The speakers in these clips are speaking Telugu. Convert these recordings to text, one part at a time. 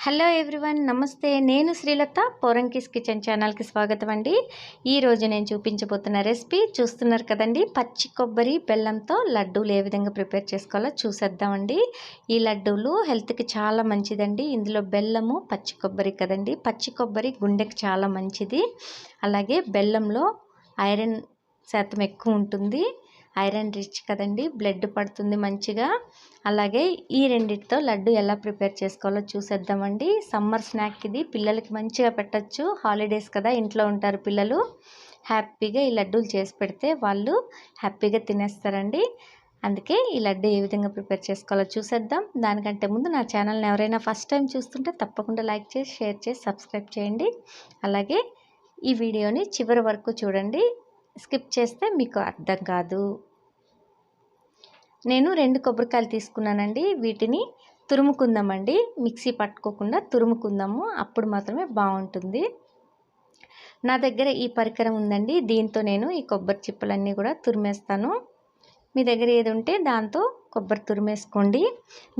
హలో ఎవ్రీవన్, నమస్తే. నేను శ్రీలత, పోరంకిస్ కిచెన్ ఛానల్కి స్వాగతం అండి. ఈరోజు నేను చూపించబోతున్న రెసిపీ చూస్తున్నారు కదండి, పచ్చి కొబ్బరి బెల్లంతో లడ్డూలు ఏ విధంగా ప్రిపేర్ చేసుకోవాలో చూసేద్దామండి. ఈ లడ్డూలు హెల్త్కి చాలా మంచిదండి. ఇందులో బెల్లము, పచ్చి కొబ్బరి కదండి. పచ్చి కొబ్బరి గుండెకి చాలా మంచిది. అలాగే బెల్లంలో ఐరన్ శాతం ఎక్కువ ఉంటుంది. ఐరన్ రిచ్ కదండి, బ్లడ్ పడుతుంది మంచిగా. అలాగే ఈ రెండిటితో లడ్డు ఎలా ప్రిపేర్ చేసుకోవాలో చూసేద్దామండి. సమ్మర్ స్నాక్ ఇది, పిల్లలకి మంచిగా పెట్టచ్చు. హాలిడేస్ కదా, ఇంట్లో ఉంటారు పిల్లలు. హ్యాపీగా ఈ లడ్డూలు చేసి పెడితే వాళ్ళు హ్యాపీగా తినేస్తారండి. అందుకే ఈ లడ్డు ఏ విధంగా ప్రిపేర్ చేసుకోవాలో చూసేద్దాం. దానికంటే ముందు నా ఛానల్ని ఎవరైనా ఫస్ట్ టైం చూస్తుంటే తప్పకుండా లైక్ చేసి, షేర్ చేసి, సబ్స్క్రైబ్ చేయండి. అలాగే ఈ వీడియోని చివరి వరకు చూడండి. స్కిప్ చేస్తే మీకు అర్థం కాదు. నేను 2 కొబ్బరికాయలు తీసుకున్నానండి. వీటిని తురుముకుందామండి. మిక్సీ పట్టుకోకుండా తురుముకుందాము, అప్పుడు మాత్రమే బాగుంటుంది. నా దగ్గర ఈ పరికరం ఉందండి. దీంతో నేను ఈ కొబ్బరి చిప్పలన్నీ కూడా తురిమేస్తాను. మీ దగ్గర ఏది ఉంటే దాంతో కొబ్బరి తురిమేసుకోండి.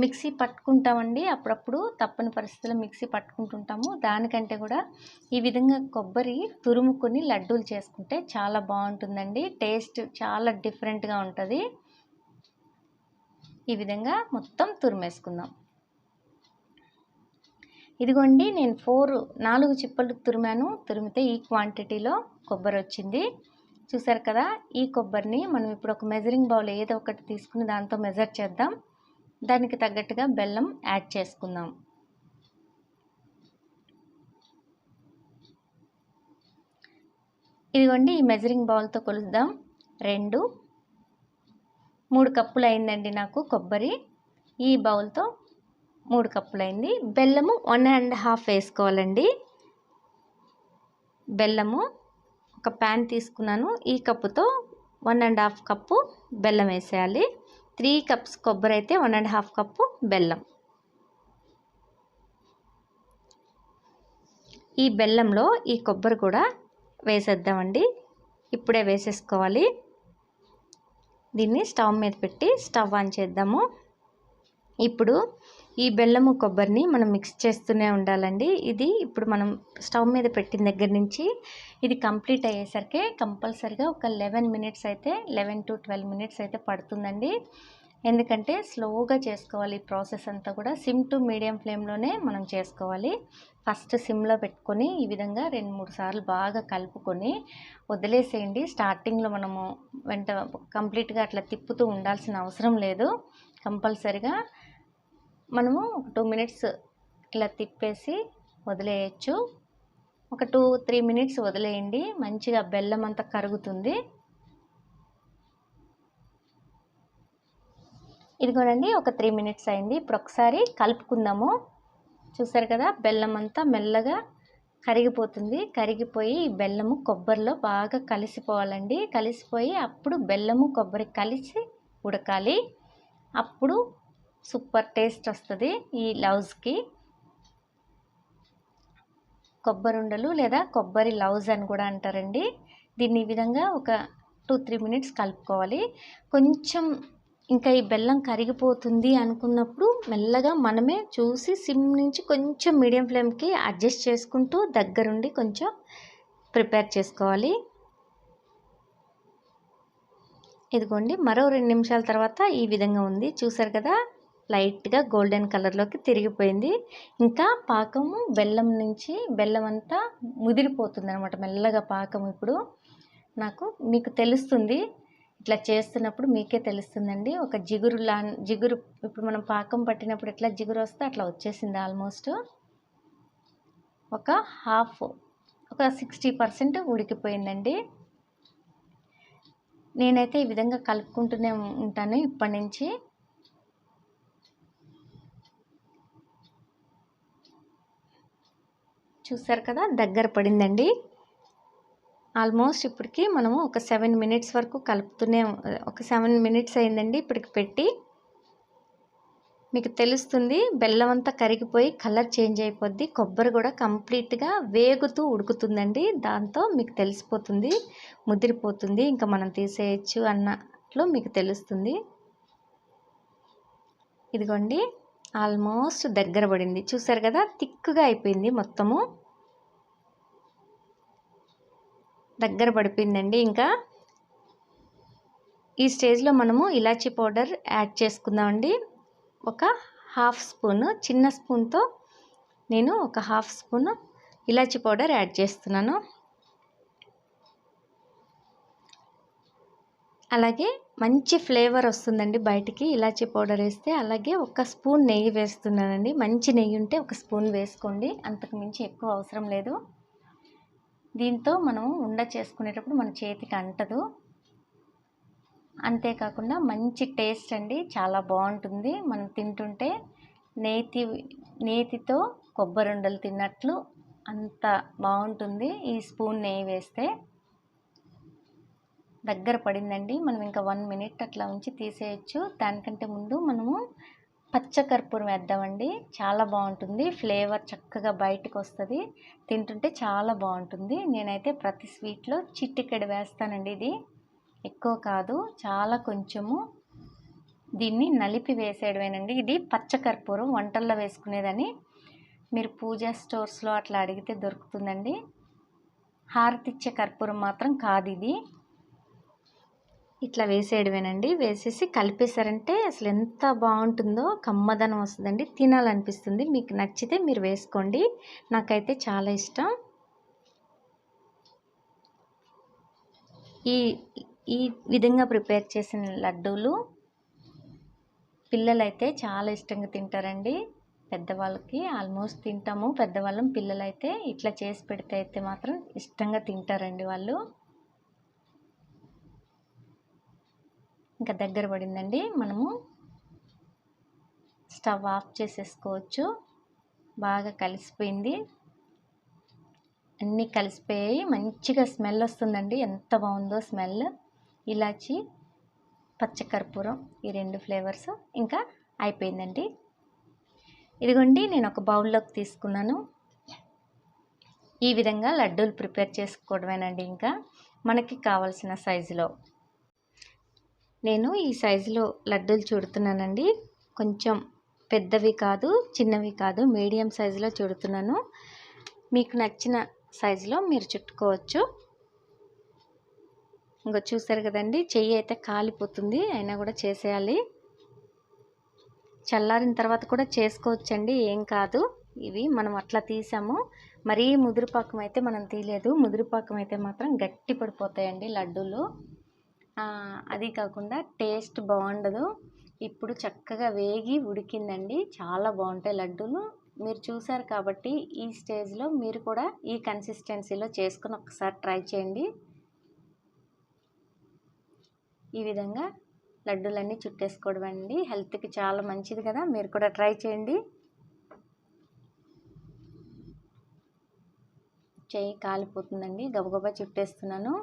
మిక్సీ పట్టుకుంటామండి, అప్పుడప్పుడు తప్పని పరిస్థితుల్లో మిక్సీ పట్టుకుంటుంటాము. దానికంటే కూడా ఈ విధంగా కొబ్బరి తురుముకొని లడ్డూలు చేసుకుంటే చాలా బాగుంటుందండి. టేస్ట్ చాలా డిఫరెంట్గా ఉంటుంది. ఈ విధంగా మొత్తం తురిమేసుకుందాం. ఇదిగోండి, నేను 4 చిప్పలు తురిమాను. తురిమితే ఈ క్వాంటిటీలో కొబ్బరి వచ్చింది. చూసారు కదా. ఈ కొబ్బరిని మనం ఇప్పుడు ఒక మెజరింగ్ బౌల్ ఏదో ఒకటి తీసుకుని దాంతో మెజర్ చేద్దాం. దానికి తగ్గట్టుగా బెల్లం యాడ్ చేసుకుందాం. ఇదిగోండి, ఈ మెజరింగ్ బౌల్తో కొలుద్దాం. 3 కప్పులు అయిందండి నాకు కొబ్బరి. ఈ బౌల్తో 3 కప్పులు అయింది. బెల్లము 1.5 వేసుకోవాలండి. బెల్లము ఒక ప్యాన్ తీసుకున్నాను. ఈ కప్పుతో 1.5 కప్పు బెల్లం వేసేయాలి. 3 కప్స్ కొబ్బరి అయితే 1.5 కప్పు బెల్లం. ఈ బెల్లంలో ఈ కొబ్బరి కూడా వేసేద్దామండి. ఇప్పుడే వేసేసుకోవాలి. దీన్ని స్టవ్ మీద పెట్టి స్టవ్ ఆన్ చేద్దాము. ఇప్పుడు ఈ బెల్లము కొబ్బరిని మనం మిక్స్ చేస్తూనే ఉండాలండి. ఇది ఇప్పుడు మనం స్టవ్ మీద పెట్టిన దగ్గర నుంచి ఇది కంప్లీట్ అయ్యేసరికి కంపల్సరిగా ఒక 11 మినిట్స్ అయితే 11 to 12 మినిట్స్ అయితే పడుతుందండి. ఎందుకంటే స్లోగా చేసుకోవాలి ఈ ప్రాసెస్ అంతా కూడా. సిమ్ టు మీడియం ఫ్లేమ్లోనే మనం చేసుకోవాలి. ఫస్ట్ సిమ్లో పెట్టుకొని ఈ విధంగా 2-3 సార్లు బాగా కలుపుకొని వదిలేసేయండి. స్టార్టింగ్లో మనము కంప్లీట్గా అట్లా తిప్పుతూ ఉండాల్సిన అవసరం లేదు. కంపల్సరిగా మనము 2 మినిట్స్ ఇలా తిప్పేసి వదిలేయచ్చు. ఒక 2-3 మినిట్స్ వదిలేయండి. మంచిగా బెల్లం అంతా కరుగుతుంది. ఇదిగోనండి, ఒక 3 మినిట్స్ అయింది. ఇప్పుడు ఒకసారి కలుపుకుందాము. చూసారు కదా, బెల్లం అంతా మెల్లగా కరిగిపోతుంది. కరిగిపోయి ఈ బెల్లము కొబ్బరిలో బాగా కలిసిపోవాలండి. కలిసిపోయి అప్పుడు బెల్లము కొబ్బరి కలిసి ఉడకాలి. అప్పుడు సూపర్ టేస్ట్ వస్తుంది. ఈ లౌజ్కి కొబ్బరి ఉండలు లేదా కొబ్బరి లౌజ్ అని కూడా అంటారండి. దీన్ని ఈ విధంగా ఒక 2-3 మినిట్స్ కలుపుకోవాలి. కొంచెం ఇంకా ఈ బెల్లం కరిగిపోతుంది అనుకున్నప్పుడు మెల్లగా మనమే చూసి సిమ్ నుంచి కొంచెం మీడియం ఫ్లేమ్కి అడ్జస్ట్ చేసుకుంటూ దగ్గరుండి కొంచెం ప్రిపేర్ చేసుకోవాలి. ఇదిగోండి, మరో 2 నిమిషాల తర్వాత ఈ విధంగా ఉంది. చూసారు కదా, లైట్గా గోల్డెన్ కలర్లోకి తిరిగిపోయింది. ఇంకా పాకము బెల్లం నుంచి బెల్లం అంతా ముదిరిపోతుంది అనమాట మెల్లగా పాకం. ఇప్పుడు మీకు తెలుస్తుంది, ఇట్లా చేస్తున్నప్పుడు మీకే తెలుస్తుందండి. ఒక జిగురు ఇప్పుడు మనం పాకం పట్టినప్పుడు ఎట్లా జిగురు వస్తే అట్లా వచ్చేసింది. ఆల్మోస్ట్ ఒక 60% ఉడికిపోయిందండి. నేనైతే ఈ విధంగా కలుపుకుంటూనే ఉంటాను ఇప్పటి నుంచి. చూసారు కదా, దగ్గర పడిందండి. ఆల్మోస్ట్ ఇప్పటికి మనము ఒక 7 మినిట్స్ వరకు కలుపుతూనే, ఒక 7 మినిట్స్ అయిందండి ఇప్పటికి పెట్టి. మీకు తెలుస్తుంది, బెల్లం అంతా కరిగిపోయి కలర్ చేంజ్ అయిపోద్ది. కొబ్బరి కూడా కంప్లీట్గా వేగుతూ ఉడుకుతుందండి. దాంతో మీకు తెలిసిపోతుంది, ముదిరిపోతుంది, ఇంకా మనం తీసేయచ్చు అన్నట్లు మీకు తెలుస్తుంది. ఇదిగోండి, ఆల్మోస్ట్ దగ్గర పడింది. చూసారు కదా, థిక్గా అయిపోయింది, మొత్తము దగ్గర పడిపోయిందండి. ఇంకా ఈ స్టేజ్లో మనము ఇలాచీ పౌడర్ యాడ్ చేసుకుందామండి. ఒక హాఫ్ స్పూన్, చిన్న స్పూన్తో నేను ఒక హాఫ్ స్పూన్ ఇలాచీ పౌడర్ యాడ్ చేస్తున్నాను. అలాగే మంచి ఫ్లేవర్ వస్తుందండి బయటికి ఇలాచీ పౌడర్ వేస్తే. అలాగే ఒక స్పూన్ నెయ్యి వేస్తున్నానండి. మంచి నెయ్యి ఉంటే ఒక స్పూన్ వేసుకోండి, అంతకు మించి ఎక్కువ అవసరం లేదు. దీంతో మనం ఉండ చేసుకునేటప్పుడు మన చేతికి అంటదు. అంతేకాకుండా మంచి టేస్ట్ అండి, చాలా బాగుంటుంది. మనం తింటుంటే నేతితో కొబ్బరి ఉండలు తిన్నట్లు అంత బాగుంటుంది ఈ స్పూన్ నెయ్యి వేస్తే. దగ్గర పడిందండి. మనం ఇంకా 1 మినిట్ అట్లా ఉంచి తీసేయచ్చు. దానికంటే ముందు మనము పచ్చకర్పూరం వేద్దామండి. చాలా బాగుంటుంది, ఫ్లేవర్ చక్కగా బయటకు వస్తుంది, తింటుంటే చాలా బాగుంటుంది. నేనైతే ప్రతి స్వీట్లో చిటికెడు వేస్తానండి. ఇది ఎక్కువ కాదు, చాలా కొంచెము. దీన్ని నలిపి వేసేయడమేనండి. ఇది పచ్చకర్పూరం, వంటల్లో వేసుకునేదని. మీరు పూజా స్టోర్స్లో అట్లా అడిగితే దొరుకుతుందండి. హారతిచ్చే కర్పూరం మాత్రం కాదు ఇది. ఇట్లా వేసేయడమేనండి. వేసేసి కలిపేశారంటే అసలు ఎంత బాగుంటుందో, కమ్మదనం వస్తుందండి, తినాలనిపిస్తుంది. మీకు నచ్చితే మీరు వేసుకోండి, నాకైతే చాలా ఇష్టం. ఈ విధంగా ప్రిపేర్ చేసిన లడ్డూలు పిల్లలైతే చాలా ఇష్టంగా తింటారండి. పెద్దవాళ్ళకి ఆల్మోస్ట్ తింటాము, పెద్దవాళ్ళం. పిల్లలైతే ఇట్లా చేసి పెడితే అయితే మాత్రం ఇష్టంగా తింటారండి వాళ్ళు. ఇంకా దగ్గర పడిందండి, మనము స్టవ్ ఆఫ్ చేసేసుకోవచ్చు. బాగా కలిసిపోయింది, అన్నీ కలిసిపోయాయి. మంచిగా స్మెల్ వస్తుందండి, ఎంత బాగుందో స్మెల్. ఇలాచి, పచ్చకర్పూరం, ఈ 2 ఫ్లేవర్స్ ఇంకా అయిపోయిందండి. ఇదిగోండి, నేను ఒక బౌల్లోకి తీసుకున్నాను. ఈ విధంగా లడ్డూలు ప్రిపేర్ చేసుకోవడమేనండి. ఇంకా మనకి కావాల్సిన సైజులో నేను ఈ సైజులో లడ్డూలు చుడుతున్నానండి. కొంచెం పెద్దవి కాదు, చిన్నవి కాదు, మీడియం సైజులో చుడుతున్నాను. మీకు నచ్చిన సైజులో మీరు చుట్టుకోవచ్చు. ఇంకా చూసారు కదండి, చెయ్యి అయితే కాలిపోతుంది, అయినా కూడా చేసేయాలి. చల్లారిన తర్వాత కూడా చేసుకోవచ్చండి, ఏం కాదు. ఇవి మనం అట్లా తీసాము, మరీ ముదురుపాకం అయితే మనం తీయలేదు. ముదురుపాకం అయితే మాత్రం గట్టి పడిపోతాయండి లడ్డూలు. అది కాకుండా టేస్ట్ బాగుండదు. ఇప్పుడు చక్కగా వేగి ఉడికిందండి, చాలా బాగుంటాయి లడ్డూలు. మీరు చూసారు కాబట్టి ఈ స్టేజ్లో మీరు కూడా ఈ కన్సిస్టెన్సీలో చేసుకుని ఒకసారి ట్రై చేయండి. ఈ విధంగా లడ్డూలన్నీ చుట్టేసుకోవడం అండి, హెల్త్కి చాలా మంచిది కదా, మీరు కూడా ట్రై చేయండి. చెయ్యి కాలిపోతుందండి, గబగబా చుట్టేస్తున్నాను.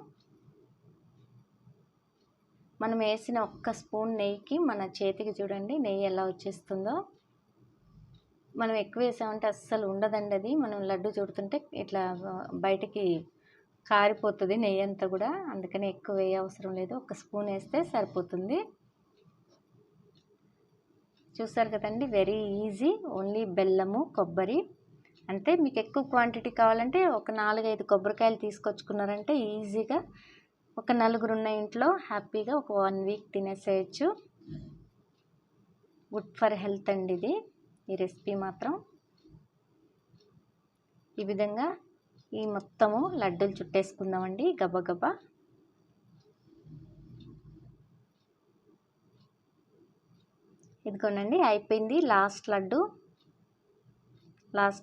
మనం వేసిన ఒక్క స్పూన్ నెయ్యికి మన చేతికి చూడండి నెయ్యి ఎలా వచ్చేస్తుందో. మనం ఎక్కువ వేసామంటే అస్సలు ఉండదండి అది. మనం లడ్డు చుడుతుంటే ఇట్లా బయటికి కారిపోతుంది నెయ్యి అంతా కూడా, అందుకని ఎక్కువ వేయ అవసరం లేదు, ఒక స్పూన్ వేస్తే సరిపోతుంది. చూసారు కదండి, వెరీ ఈజీ. ఓన్లీ బెల్లము, కొబ్బరి అంతే. మీకు ఎక్కువ క్వాంటిటీ కావాలంటే ఒక 4-5 కొబ్బరికాయలు తీసుకొచ్చుకున్నారంటే ఈజీగా ఒక 4 ఉన్న ఇంట్లో హ్యాపీగా ఒక 1 వీక్ తినేసేయచ్చు. గుడ్ ఫర్ హెల్త్ అండి ఇది, ఈ రెసిపీ మాత్రం. ఈ విధంగా ఈ మొత్తము లడ్డూలు చుట్టేసుకుందామండి గబగబా. ఇదిగోనండి, అయిపోయింది. లాస్ట్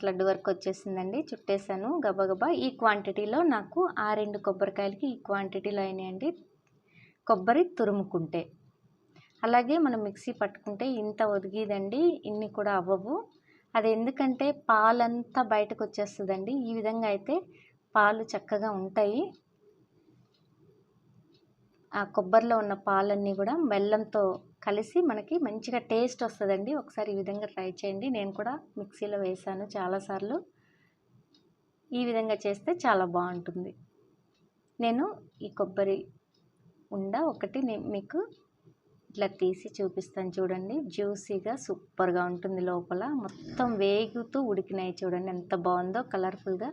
లడ్డు వరకు వచ్చేసిందండి, చుట్టేసాను గబగబా. ఈ క్వాంటిటీలో నాకు ఆ 2 కొబ్బరికాయలకి ఈ క్వాంటిటీలో అయినాయండి, కొబ్బరి తురుముకుంటే. అలాగే మనం మిక్సీ పట్టుకుంటే ఇంత ఒదిగిదండి, ఇన్ని కూడా అవ్వవు. అది ఎందుకంటే పాలంతా బయటకు వచ్చేస్తుందండి. ఈ విధంగా అయితే పాలు చక్కగా ఉంటాయి. ఆ కొబ్బరిలో ఉన్న పాలన్నీ కూడా బెల్లంతో కలిసి మనకి మంచిగా టేస్ట్ వస్తుందండి. ఒకసారి ఈ విధంగా ట్రై చేయండి. నేను కూడా మిక్సీలో వేసాను చాలాసార్లు. ఈ విధంగా చేస్తే చాలా బాగుంటుంది. నేను ఈ కొబ్బరి ఉండ ఒకటి మీకు ఇట్లా తీసి చూపిస్తాను చూడండి. జ్యూసీగా సూపర్గా ఉంటుంది. లోపల మొత్తం వేగుతూ ఉడికినాయి చూడండి, ఎంత బాగుందో కలర్ఫుల్గా.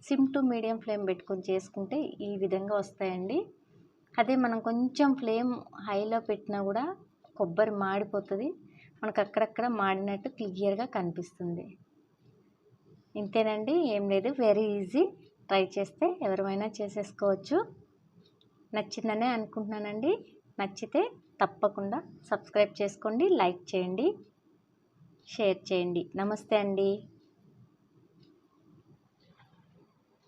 సిమ్ టు మీడియం ఫ్లేమ్ పెట్టుకొని చేసుకుంటే ఈ విధంగా వస్తాయండి. అదే మనం కొంచెం ఫ్లేమ్ హైలో పెట్టినా కూడా కొబ్బరి మాడిపోతుంది, మనకు అక్కడక్కడ మాడినట్టు క్లియర్గా కనిపిస్తుంది. ఇంతేనండి, ఏం లేదు, వెరీ ఈజీ. ట్రై చేస్తే ఎవరైనా చేసేసుకోవచ్చు. నచ్చిందనే అనుకుంటున్నానండి. నచ్చితే తప్పకుండా సబ్స్క్రైబ్ చేసుకోండి, లైక్ చేయండి, షేర్ చేయండి. నమస్తే అండి.